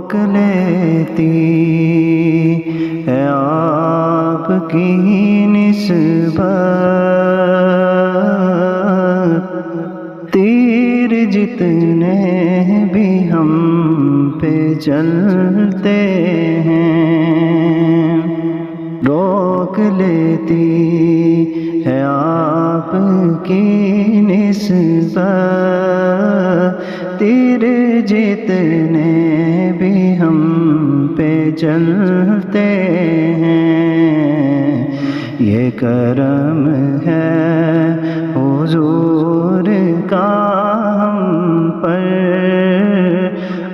روک لیتی ہے آپ کی نسبت، تیر جتنے بھی ہم پہ چلتے ہیں روک لیتی ہے آپ کی نسبت، تیر جتنے بھی ہم پہ چلتے ہیں، یہ کرم ہے حضور کا ہم پر،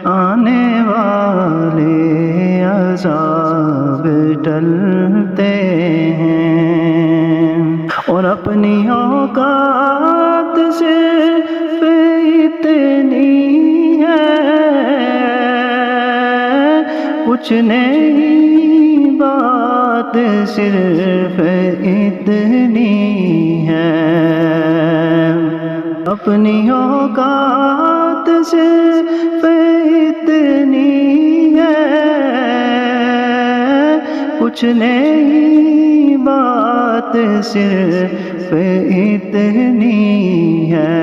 آنے والے عذاب ٹلتے ہیں، اور اپنی اوقات صرف اتنی ہے، کچھ نہیں بات صرف اتنی ہے، اپنی اوقات صرف اتنی ہے، کچھ نہیں بات صرف اتنی ہے،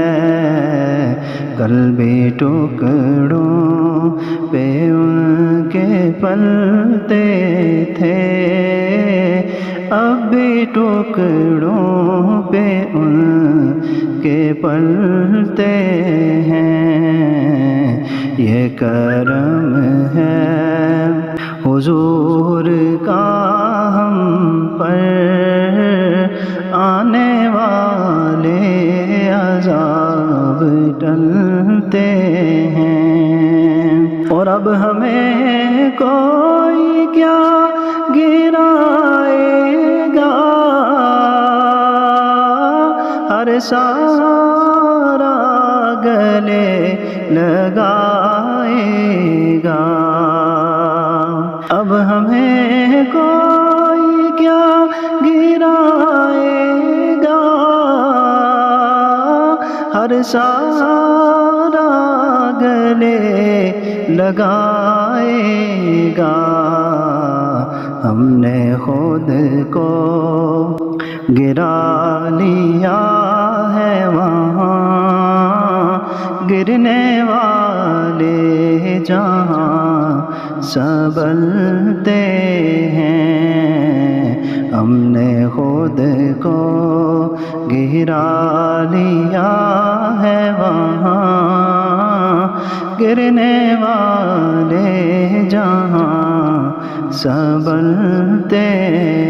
کل بھی ٹکڑوں پہ ان کے پلتے تھے، اب بھی ٹکڑوں پہ ان کے پلتے ہیں، یہ کرم ہے حضور کا ہم پر، آنے والے عذاب ٹلتے ہیں، اور اب ہمیں کوئی کیا گرائے گا، ہر سارا گلے لگائے گا، اب ہمیں کوئی کیا گرائے گا، ہر سارا گلے لگائے گا، ہم نے خود کو گرا لیا ہے وہاں، گرنے والے جہاں سنبھلتے ہیں، ہم نے خود کو گرا لیا ہے وہاں، گرنے والے جہاں سنبھلتے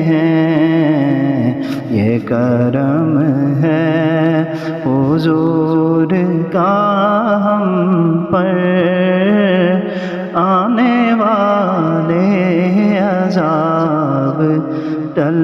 ہیں، یہ کرم ہے حضور کا ہم پر، آنے والے عذاب ٹل